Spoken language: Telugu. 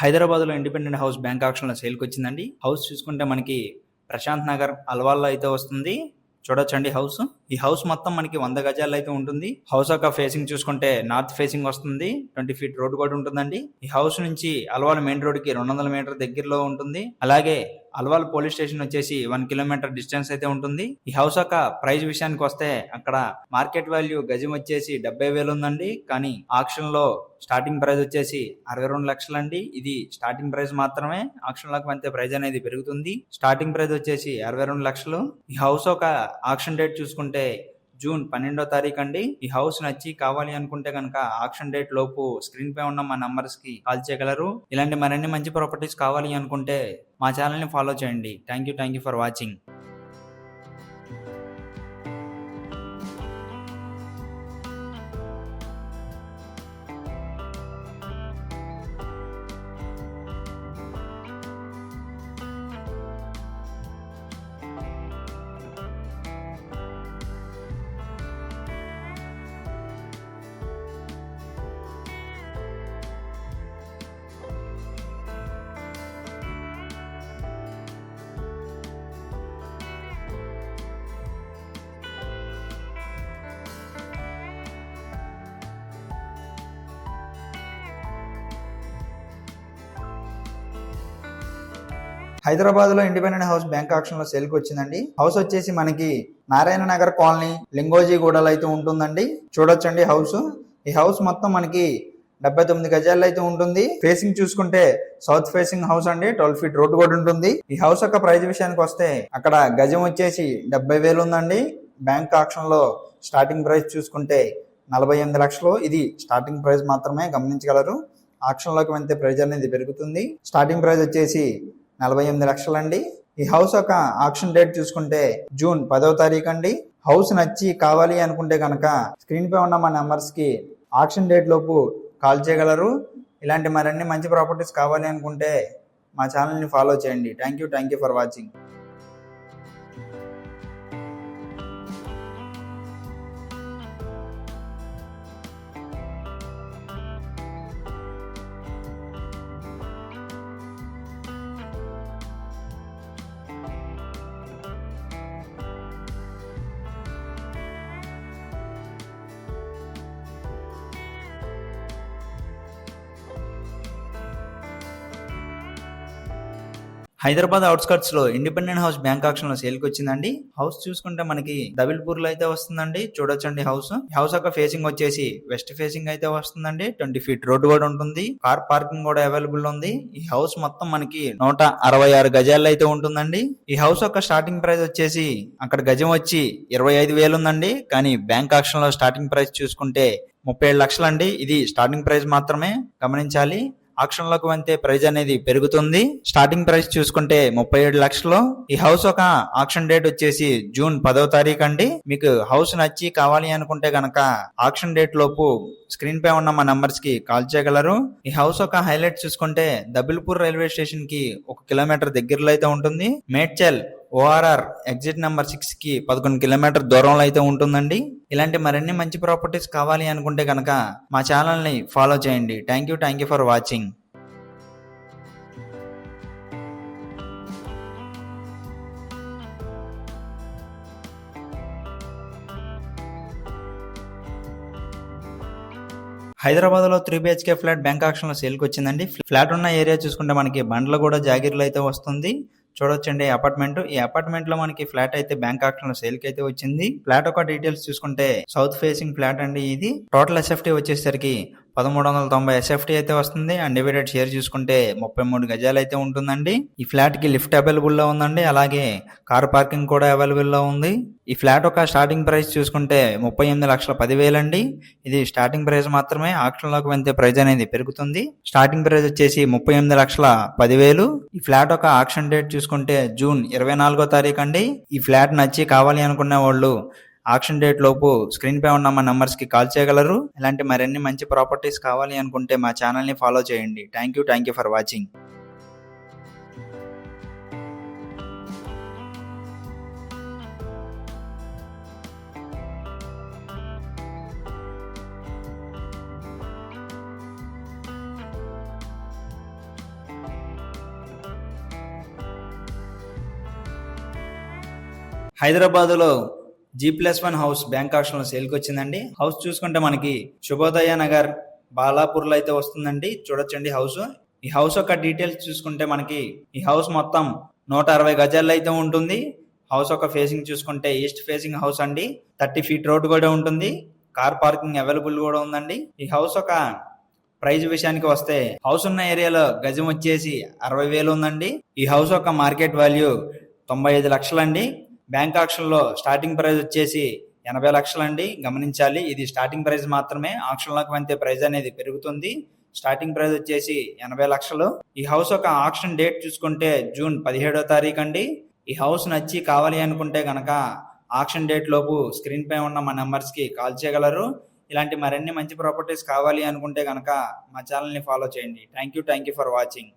హైదరాబాద్‌లో ఇండిపెండెంట్ హౌస్ బ్యాంక్ ఆక్షన్‌లో సేల్‌కొచ్చిందండి. హౌస్ చూసుకుంటే మనకి ప్రశాంత్ నగర్ అల్వాల్‌లో అయితే వస్తుంది. చూడొచ్చండి హౌస్. ఈ హౌస్ మొత్తం మనకి 100 గజాల్లో అయితే ఉంటుంది. హౌస్ యొక్క ఫేసింగ్ చూసుకుంటే నార్త్ ఫేసింగ్ వస్తుంది. 20 ఫీట్ రోడ్ కూడా ఉంటుందండి. ఈ హౌస్ నుంచి అల్వాల్ మెయిన్ రోడ్‌కి 200 మీటర్ దగ్గరలో ఉంటుంది. అలాగే అల్వాల్ పోలీస్ స్టేషన్ వచ్చేసి 1 కిలోమీటర్ డిస్టెన్స్ అయితే ఉంటుంది. ఈ హౌస్ యొక్క ప్రైస్ విషయానికి వస్తే అక్కడ మార్కెట్ వాల్యూ గజం వచ్చేసి 70,000 ఉందండి. కానీ ఆక్షన్ లో స్టార్టింగ్ ప్రైస్ వచ్చేసి 62 లక్షలండి. ఇది స్టార్టింగ్ ప్రైస్ మాత్రమే. ఆక్షన్ లోకి వెళ్తే ప్రైస్ అనేది పెరుగుతుంది. స్టార్టింగ్ ప్రైస్ వచ్చేసి 62 లక్షలు. ఈ హౌస్ ఒక ఆక్షన్ డేట్ చూసుకుంటే జూన్ 12వ తారీఖు అండి. ఈ హౌస్ నచ్చి కావాలి అనుకుంటే కనుక ఆక్షన్ డేట్ లోపు స్క్రీన్ పై ఉన్న మా నంబర్స్ కి కాల్ చేయగలరు. ఇలాంటి మరిన్ని మంచి ప్రాపర్టీస్ కావాలి అనుకుంటే మా ఛానల్ ని ఫాలో చేయండి. Thank you for watching. Hyderabad లో ఇండిపెండెంట్ హౌస్ బ్యాంక్ ఆక్షన్ లో సేల్ కి వచ్చిందండి. హౌస్ వచ్చేసి మనకి నారాయణ నగర్ కాలనీ లింగోజీగూడలో అయితే ఉంటుందండి. చూడొచ్చండి హౌస్. ఈ హౌస్ మొత్తం మనకి 79 గజాల్లో అయితే ఉంటుంది. ఫేసింగ్ చూసుకుంటే సౌత్ ఫేసింగ్ హౌస్ అండి. 12 ఫీట్ రోడ్ కూడా ఉంటుంది. ఈ హౌస్ యొక్క ప్రైస్ విషయానికి వస్తే అక్కడ గజం వచ్చేసి 70,000 ఉందండి. బ్యాంక్ ఆక్షన్ లో స్టార్టింగ్ ప్రైస్ చూసుకుంటే 48 లక్షలు. ఇది స్టార్టింగ్ ప్రైస్ మాత్రమే, గమనించగలరు. ఆక్షన్ లోకి వెళ్తే ప్రైస్ అనేది పెరుగుతుంది. స్టార్టింగ్ ప్రైస్ వచ్చేసి 48 లక్షలండి. ఈ హౌస్ యొక్క ఆక్షన్ డేట్ చూసుకుంటే జూన్ 10వ తారీఖు అండి. హౌస్ నచ్చి కావాలి అనుకుంటే కనుక స్క్రీన్ పై ఉన్న మా నెంబర్స్ కి ఆక్షన్ డేట్ లోపు కాల్ చేయగలరు. ఇలాంటి మరిన్ని మంచి ప్రాపర్టీస్ కావాలి అనుకుంటే మా ఛానల్ ని ఫాలో చేయండి. Thank you for watching. Hyderabad outskirts లో ఇండిపెండెంట్ హౌస్ బ్యాంక్ ఆక్షన్ లో సేల్ కి వచ్చిందండి. హౌస్ చూసుకుంటే మనకి దబిల్పూర్ లో అయితే వస్తుందండి. చూడొచ్చండి హౌస్. హౌస్ యొక్క ఫేసింగ్ వచ్చేసి వెస్ట్ ఫేసింగ్ అయితే వస్తుందండి. 20 ఫీట్ రోడ్ కూడా ఉంటుంది. కార్ పార్కింగ్ కూడా అవైలబుల్ ఉంది. ఈ హౌస్ మొత్తం మనకి 166 గజాల్లో అయితే ఉంటుందండి. ఈ హౌస్ యొక్క స్టార్టింగ్ ప్రైస్ వచ్చేసి అక్కడ గజం వచ్చి 25,000 ఉందండి. కానీ బ్యాంక్ ఆక్షన్ లో స్టార్టింగ్ ప్రైస్ చూసుకుంటే 37 లక్షలండి. ఇది స్టార్టింగ్ ప్రైస్ మాత్రమే, గమనించాలి. ఆక్షన్ లోకి వెళ్తే ప్రైస్ అనేది పెరుగుతుంది. స్టార్టింగ్ ప్రైస్ చూసుకుంటే 37 లక్షలు. ఈ హౌస్ ఒక ఆక్షన్ డేట్ వచ్చేసి జూన్ 10వ తారీఖు అండి. మీకు హౌస్ నచ్చి కావాలి అనుకుంటే గనక ఆక్షన్ డేట్ లోపు స్క్రీన్ పై ఉన్న మా నంబర్స్ కి కాల్ చేయగలరు. ఈ హౌస్ ఒక హైలైట్ చూసుకుంటే దబిల్పూర్ రైల్వే స్టేషన్ కి 1 కిలోమీటర్ దగ్గరలో అయితే ఉంటుంది. మేడ్చల్ ORR ఎగ్జిట్ నెంబర్ 6 కి 11 కిలోమీటర్ దూరంలో అయితే ఉంటుందండి. ఇలాంటి మరిన్ని మంచి ప్రాపర్టీస్ కావాలి అనుకుంటే కనుక మా ఛానల్ ని ఫాలో చేయండి. Thank you for watching. Hyderabad లో 3 BHK ఫ్లాట్ బ్యాంక్ ఆక్షన్ లో సేల్ కి వచ్చిందండి. ఫ్లాట్ ఉన్న ఏరియా చూసుకుంటే మనకి బండ్ల కూడా జాగిర్లు అయితే వస్తుంది. చూడొచ్చండి అపార్ట్మెంట్. ఈ అపార్ట్మెంట్ లో మనకి ఫ్లాట్ అయితే బ్యాంక్ ఆక్షన్ లో సేల్ కి అయితే వచ్చింది. ఫ్లాట్ ఒక డీటెయిల్స్ చూసుకుంటే సౌత్ ఫేసింగ్ ఫ్లాట్ అండి. ఇది టోటల్ SFT వచ్చేసరికి 1390 SFT అయితే వస్తుంది. అండ్ డివైడెడ్ షేర్ చూసుకుంటే 33 గజాలు అయితే ఉంటుందండి. ఈ ఫ్లాట్ కి లిఫ్ట్ అవైలబుల్ లో ఉందండి. అలాగే కార్ పార్కింగ్ కూడా అవైలబుల్ లో ఉంది. ఈ ఫ్లాట్ ఒక స్టార్టింగ్ ప్రైస్ చూసుకుంటే 38,10,000 అండి. ఇది స్టార్టింగ్ ప్రైస్ మాత్రమే. ఆక్షన్ లోకి వెళ్తే ప్రైస్ అనేది పెరుగుతుంది. స్టార్టింగ్ ప్రైస్ వచ్చేసి 38,10,000. ఈ ఫ్లాట్ ఒక ఆక్షన్ డేట్ చూసుకుంటే జూన్ 24వ తారీఖు అండి. ఈ ఫ్లాట్ నచ్చి కావాలి అనుకునే వాళ్ళు ఆక్షన్ డేట్ లోపు స్క్రీన్ పై ఉన్న మా నంబర్స్ కి కాల్ చేయగలరు. ఇలాంటి మరిన్ని మంచి ప్రాపర్టీస్ కావాలి అనుకుంటే మా ఛానల్ ని ఫాలో చేయండి. Thank you for watching. హైదరాబాద్లో G+1 హౌస్ బ్యాంక్ ఆక్షన్లో సేల్కి వచ్చిందండి. హౌస్ చూసుకుంటే మనకి శుభోదయ నగర్ బాలాపూర్లో అయితే వస్తుందండి. చూడొచ్చండి హౌస్. ఈ హౌస్ యొక్క డీటెయిల్స్ చూసుకుంటే మనకి ఈ హౌస్ మొత్తం 160 గజాల్లో అయితే ఉంటుంది. హౌస్ యొక్క ఫేసింగ్ చూసుకుంటే ఈస్ట్ ఫేసింగ్ హౌస్ అండి. 30 ఫీట్ రోడ్ కూడా ఉంటుంది. కార్ పార్కింగ్ అవైలబుల్ కూడా ఉందండి. ఈ హౌస్ ఒక ప్రైజ్ విషయానికి వస్తే హౌస్ ఉన్న ఏరియాలో గజం వచ్చేసి 60,000 ఉందండి. ఈ హౌస్ యొక్క మార్కెట్ వాల్యూ 95 లక్షలండి. బ్యాంక్ ఆక్షన్లో స్టార్టింగ్ ప్రైస్ వచ్చేసి 80 లక్షలండి. గమనించాలి, ఇది స్టార్టింగ్ ప్రైస్ మాత్రమే. ఆక్షన్లోకి వెళ్తే ప్రైస్ అనేది పెరుగుతుంది. స్టార్టింగ్ ప్రైస్ వచ్చేసి 80 లక్షలు. ఈ హౌస్ యొక్క ఆక్షన్ డేట్ చూసుకుంటే జూన్ 17వ తారీఖు అండి. ఈ హౌస్ నచ్చి కావాలి అనుకుంటే కనుక ఆక్షన్ డేట్ లోపు స్క్రీన్ పై ఉన్న మా నెంబర్స్కి కాల్ చేయగలరు. ఇలాంటి మరిన్ని మంచి ప్రాపర్టీస్ కావాలి అనుకుంటే కనుక మా ఛానల్ని ఫాలో చేయండి. Thank you for watching.